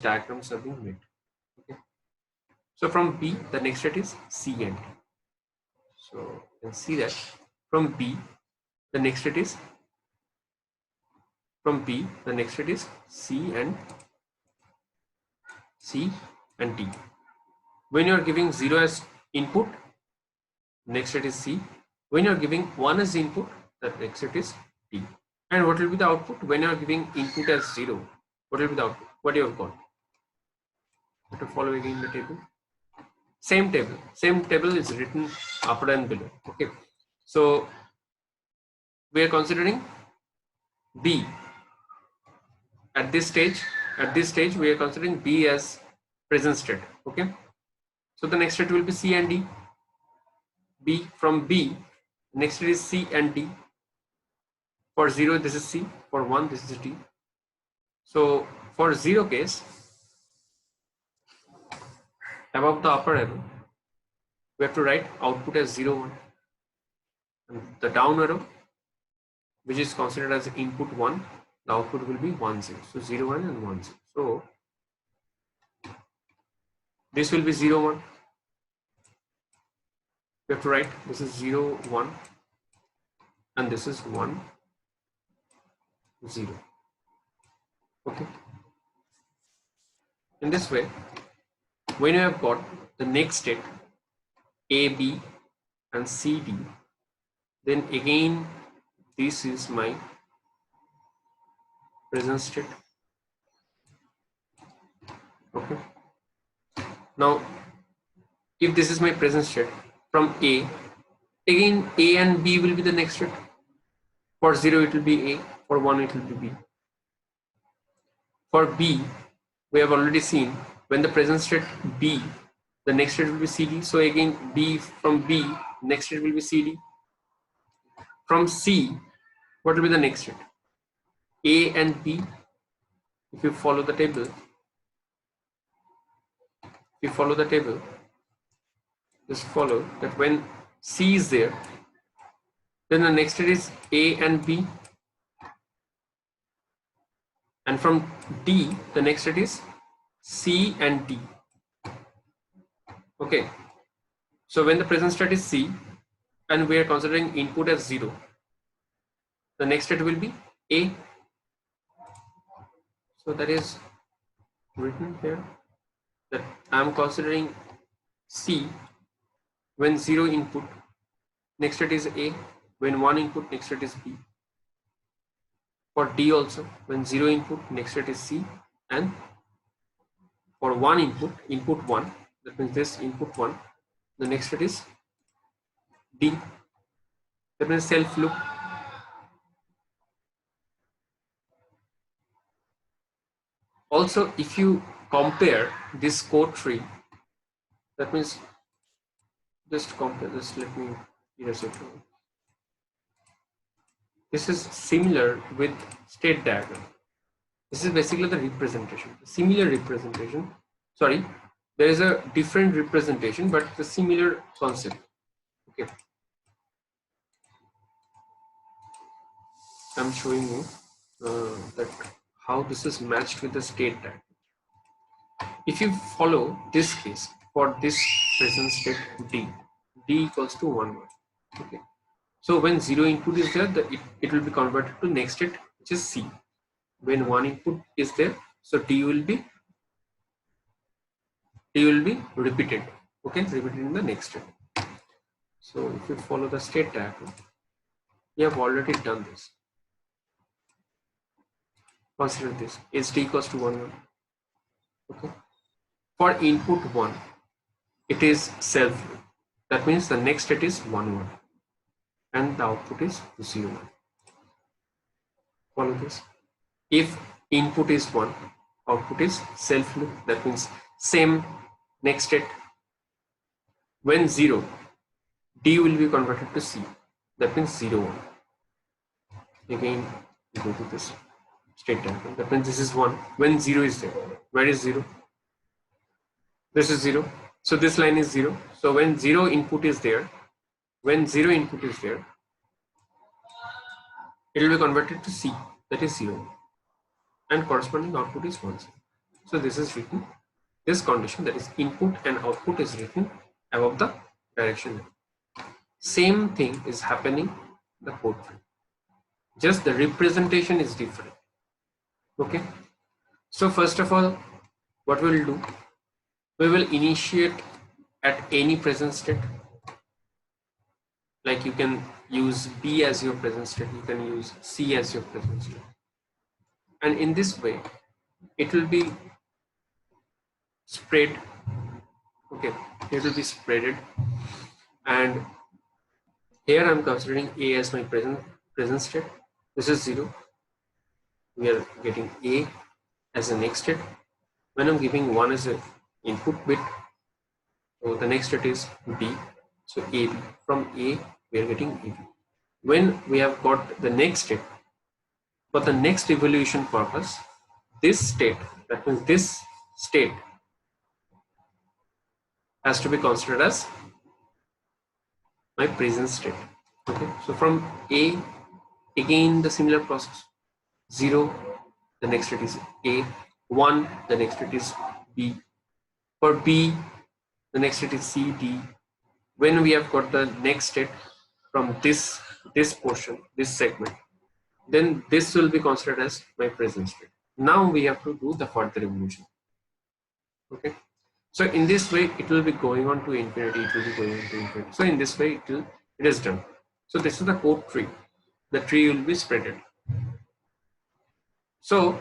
diagrams are being made. Okay. So from B, the next state is C and D. So you can see that from B, the next state is C and D. When you are giving 0 as input, next state is C. When you are giving 1 as input, the next state is D. And what will be the output? When you are giving input as 0, what will be the output? What you have got? You have to follow again the table. Same table is written upper and below. Okay. So we are considering B. At this stage, we are considering B as present state. Okay. So the next state will be C and D. B from B, next state is C and D. For 0, this is C. For 1, this is D. So for 0 case, above the upper arrow, we have to write output as 0, 1. And the down arrow, which is considered as input 1, the output will be 1, 0. So 0, 1 and 1, 0. So this will be 0, 1. We have to write this is 0, 1, and this is 1, 0. Okay. In this way, when you have got the next state A, B, and C, D, then again this is my present state. Okay. Now, if this is my present state from A, again A and B will be the next state. For 0 it will be A, for 1 it will be B. For B, we have already seen when the present state B, the next state will be CD. So again B, from B, next state will be CD. From C, what will be the next state? A and B. If you follow the table, just follow that when C is there, then the next state is A and B. And from D, the next state is C and D. Okay. So when the present state is C and we are considering input as 0, the next state will be A. So that is written here that I am considering C when 0 input, next state is A. When 1 input, next state is B. For D also, when 0 input, next state is C, and for 1 input 1, that means this input 1, the next state is D. That means self loop. Also, if you compare this code tree, that means just compare this. Let me erase it. This is similar with state diagram. This is basically the representation, similar representation. Sorry, there is a different representation, but the similar concept. Okay, I'm showing you that how this is matched with the state diagram. If you follow this case for this present state D equals to 1, 1. Okay. So when 0 input is there, it will be converted to next state, which is C. When 1 input is there, so D will be repeated. Okay, repeated in the next state. So if you follow the state diagram, we have already done this. Consider this: SD equals to 1, 1. Okay. For input 1, it is self loop. That means the next state is 1, 1. And the output is 0, 1. Follow this. If input is 1, output is self loop. That means same next state. When 0, D will be converted to C. That means 0, 1. Again, go to this state diagram. That means this is 1. When 0 is there, where is 0? This is 0. So this line is 0. So when 0 input is there, it will be converted to C, that is 0, and corresponding output is 1, 0. So this is written, this condition, that is input and output, is written above the direction arrow. Same thing is happening in the code tree. Just the representation is different. Okay. So first of all, what we will do, we will initiate at any present state. Like you can use B as your present state, you can use C as your present state. And in this way, it will be spread. Okay, it will be spreaded. And here I'm considering A as my present state. This is 0. We are getting A as the next state. When I'm giving 1 as an input bit, so the next state is B. So AB. From A, we are getting AB. When we have got the next state, for the next evaluation purpose, this state, that means this state, has to be considered as my present state. Okay, so from A, again the similar process. 0, the next state is A. 1, the next state is B. For B, the next state is C, D. When we have got the next state from this portion, this segment, then this will be considered as my present state. Now we have to do the further evolution. Okay, so in this way it will be going on to infinity, it will be going on to infinity. So in this way it is done. So this is the code tree. The tree will be spreaded. So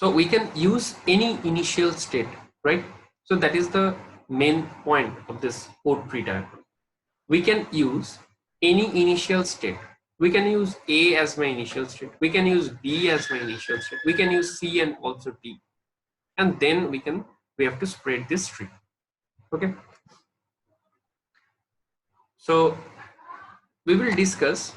we can use any initial state, right? So that is the main point of this code tree diagram. We can use any initial state. We can use A as my initial state. We can use B as my initial state. We can use C and also D. And then we have to spread this tree. Okay. So we will discuss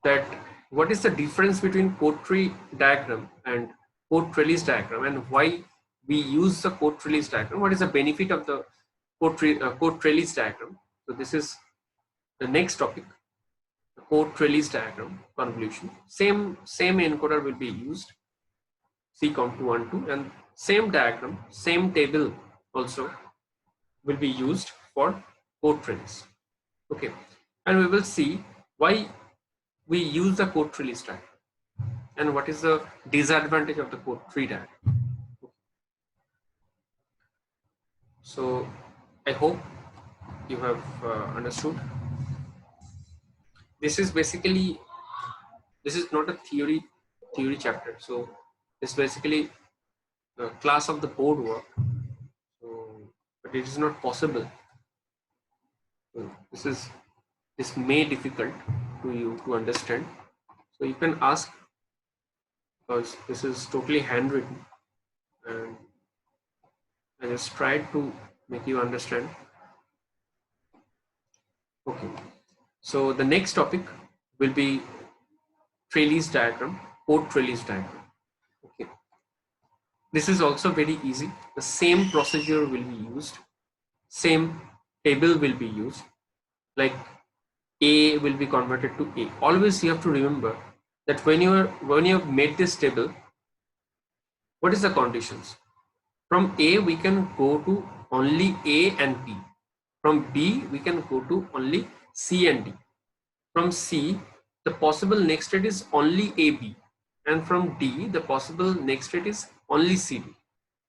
that what is the difference between code tree diagram and code trellis diagram, and why we use the code trellis diagram. What is the benefit of the code trellis diagram? So this is the next topic, the code trellis diagram, convolution. Same encoder will be used, COM212, and same diagram, same table also will be used for code trellis. Okay, and we will see why we use the code trellis diagram and what is the disadvantage of the code tree diagram. So I hope you have understood. This is basically, this is not a theory chapter. So it's basically a class of the board work. So, but it is not possible. So this may difficult to you to understand. So you can ask, because this is totally handwritten, and I just tried to make you understand. Okay, so the next topic will be trellis diagram, code trellis diagram. Okay, this is also very easy. The same procedure will be used, same table will be used, like A will be converted to A. Always you have to remember that when you have made this table, what is the conditions? From A we can go to only A and B. From B we can go to only C and D. From C the possible next state is only AB, and from D the possible next state is only CD.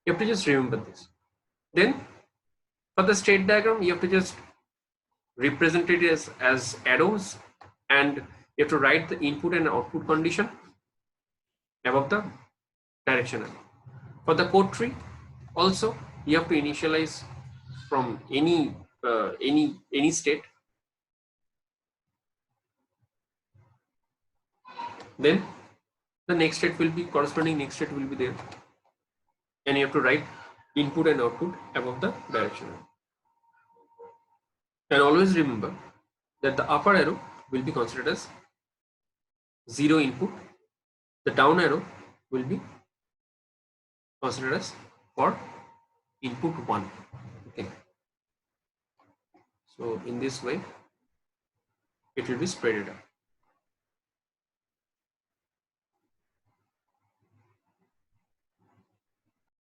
You have to just remember this. Then for the state diagram you have to just represent it as arrows, and you have to write the input and output condition above the direction arrow. For the code tree also you have to initialize from any state. Then the next state will be, corresponding next state will be there, and you have to write input and output above the direction arrow. And always remember that the upper arrow will be considered as 0 input, the down arrow will be considered as for input 1. Okay, so in this way it will be spread out.